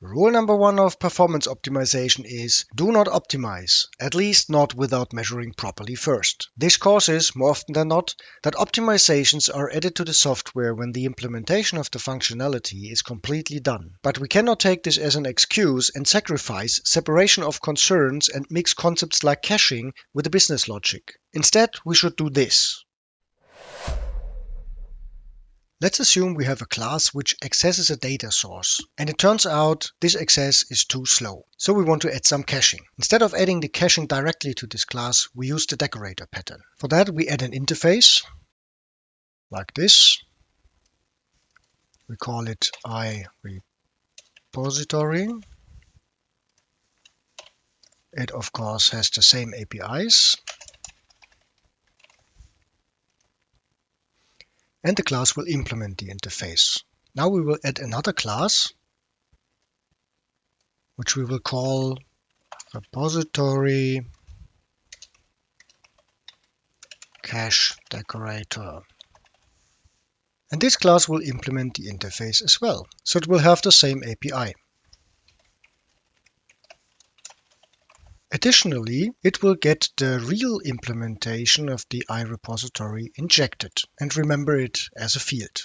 Rule number one of performance optimization is do not optimize, at least not without measuring properly first. This causes, more often than not, that optimizations are added to the software when the implementation of the functionality is completely done. But we cannot take this as an excuse and sacrifice separation of concerns and mix concepts like caching with the business logic. Instead, we should do this. Let's assume we have a class which accesses a data source, and it turns out this access is too slow. So we want to add some caching. Instead of adding the caching directly to this class, we use the decorator pattern. For that, we add an interface like this. We call it iRepository. It, of course, has the same APIs. And the class will implement the interface. Now we will add another class, which we will call repository cache decorator. And this class will implement the interface as well. So it will have the same API. Additionally, it will get the real implementation of the iRepository injected and remember it as a field.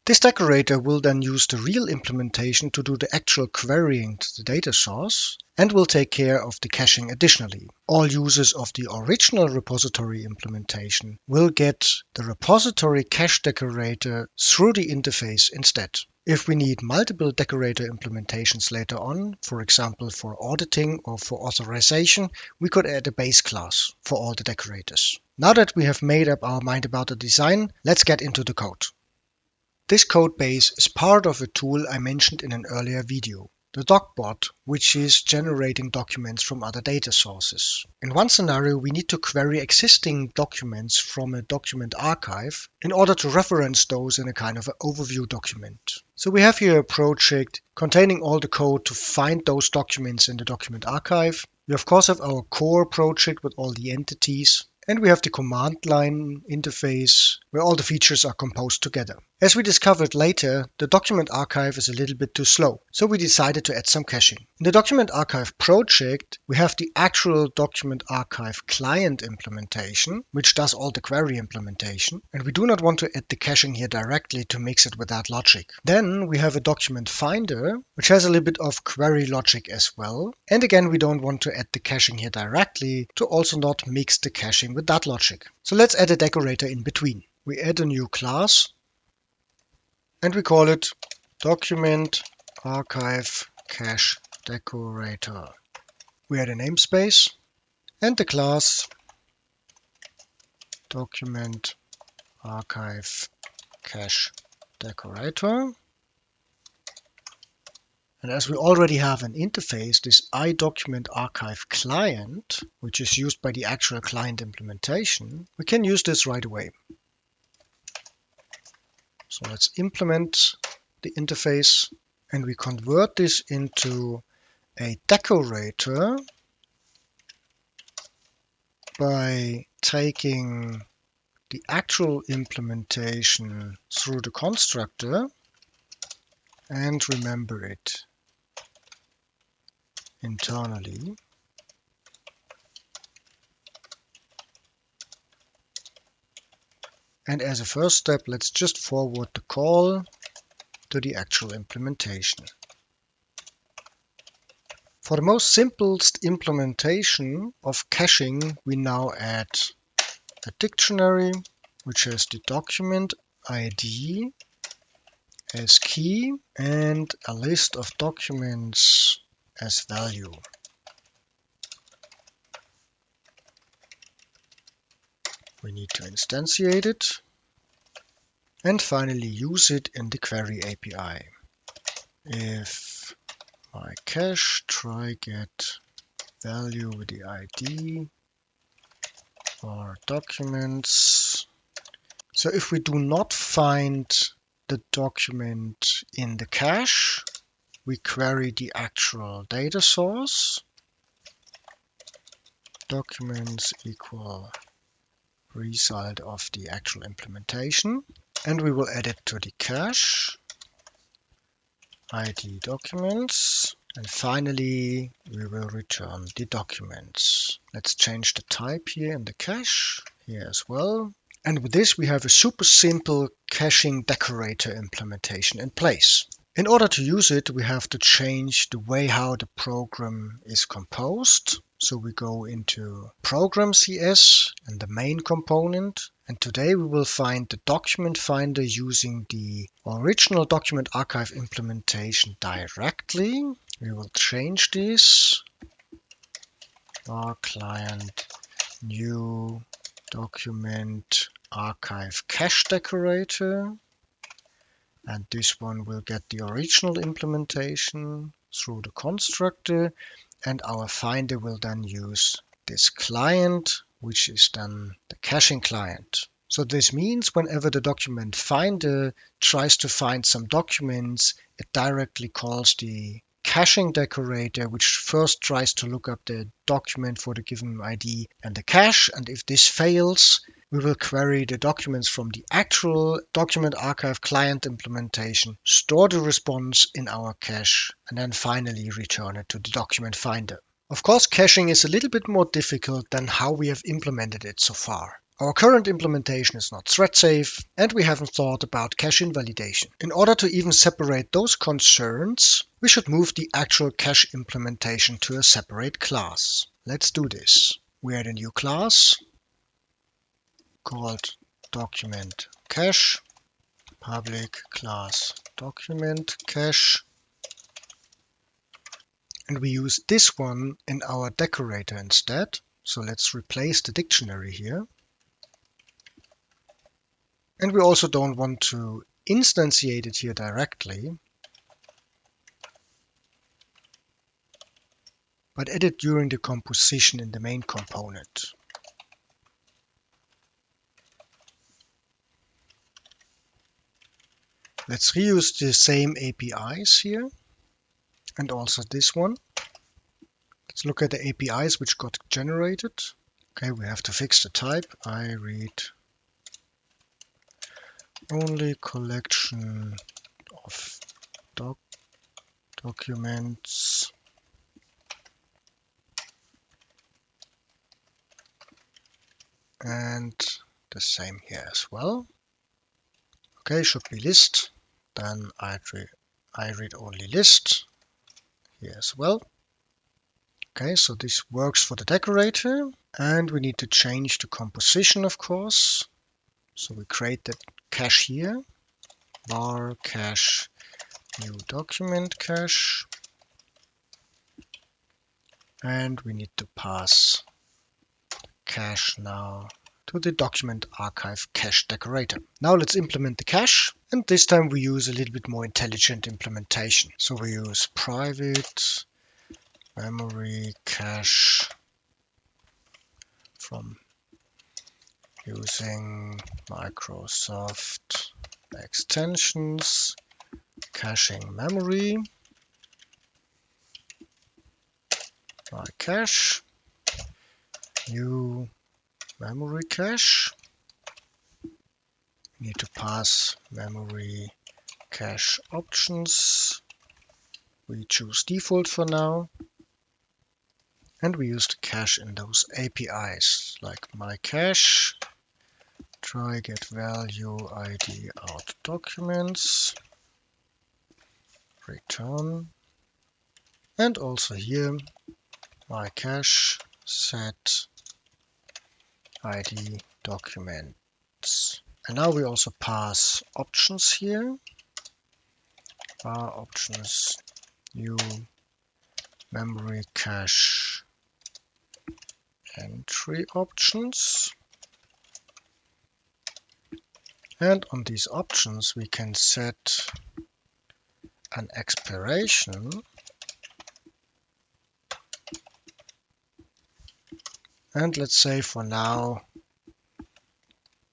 This decorator will then use the real implementation to do the actual querying to the data source and will take care of the caching additionally. All users of the original repository implementation will get the repository cache decorator through the interface instead. If we need multiple decorator implementations later on, for example for auditing or for authorization, we could add a base class for all the decorators. Now that we have made up our mind about the design, let's get into the code. This code base is part of a tool I mentioned in an earlier video, the DocBot, which is generating documents from other data sources. In one scenario, we need to query existing documents from a document archive in order to reference those in a kind of an overview document. So we have here a project containing all the code to find those documents in the document archive. We of course have our core project with all the entities. And we have the command line interface where all the features are composed together. As we discovered later, the document archive is a little bit too slow, so we decided to add some caching. In the document archive project, we have the actual document archive client implementation, which does all the query implementation, and we do not want to add the caching here directly to mix it with that logic. Then we have a document finder, which has a little bit of query logic as well. And again, we don't want to add the caching here directly to also not mix the caching with that logic. So let's add a decorator in between. We add a new class and we call it document archive cache decorator. We add a namespace and the class document archive cache decorator. And as we already have an interface, this iDocument archive client, which is used by the actual client implementation, we can use this right away. So let's implement the interface and we convert this into a decorator by taking the actual implementation through the constructor and remember it internally. And as a first step, let's just forward the call to the actual implementation. For the most simplest implementation of caching, we now add a dictionary, which has the document ID as key and a list of documents as value. We need to instantiate it and finally use it in the query API. If my cache try get value with the ID for documents. So if we do not find the document in the cache, we query the actual data source. Documents equal result of the actual implementation. And we will add it to the cache, ID documents. And finally, we will return the documents. Let's change the type here in the cache, here as well. And with this, we have a super simple caching decorator implementation in place. In order to use it, we have to change the way how the program is composed. So we go into Program CS and the main component. And today we will find the document finder using the original document archive implementation directly. We will change this. Our client new document archive cache decorator. And this one will get the original implementation through the constructor. And our finder will then use this client, which is then the caching client. So this means whenever the document finder tries to find some documents, it directly calls the caching decorator, which first tries to look up the document for the given ID and the cache. And if this fails, we will query the documents from the actual document archive client implementation, store the response in our cache, and then finally return it to the document finder. Of course, caching is a little bit more difficult than how we have implemented it so far. Our current implementation is not thread safe, and we haven't thought about cache invalidation. In order to even separate those concerns, we should move the actual cache implementation to a separate class. Let's do this. We add a new class called document cache, public class document cache, and we use this one in our decorator instead. So let's replace the dictionary here. And we also don't want to instantiate it here directly, but add it during the composition in the main component. Let's reuse the same APIs here, and also this one. Let's look at the APIs which got generated. Okay, we have to fix the type. I read only collection of documents and the same here as well. Okay, should be list. Then I read only list here as well. Okay, so this works for the decorator, and we need to change the composition, of course. So we create the cache here, var cache new document cache, and we need to pass cache now to the document archive cache decorator. Now let's implement the cache, and this time we use a little bit more intelligent implementation. So we use private memory cache from using Microsoft extensions, caching memory, my cache, new memory cache. We need to pass memory cache options. We choose default for now. And we use the cache in those APIs like my cache, try get value ID out documents, return, and also here my cache set ID documents. And now we also pass options here, options new memory cache entry options. And on these options we can set an expiration and let's say for now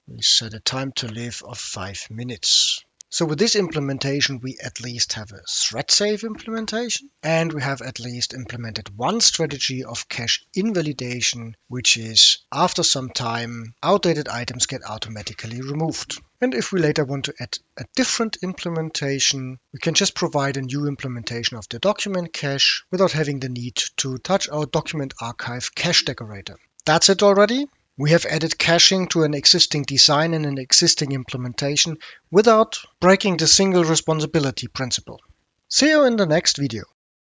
we set a time to live of 5 minutes. So with this implementation, we at least have a thread-safe implementation, and we have at least implemented one strategy of cache invalidation, which is after some time, outdated items get automatically removed. And if we later want to add a different implementation, we can just provide a new implementation of the document cache without having the need to touch our document archive cache decorator. That's it already. We have added caching to an existing design and an existing implementation without breaking the single responsibility principle. See you in the next video.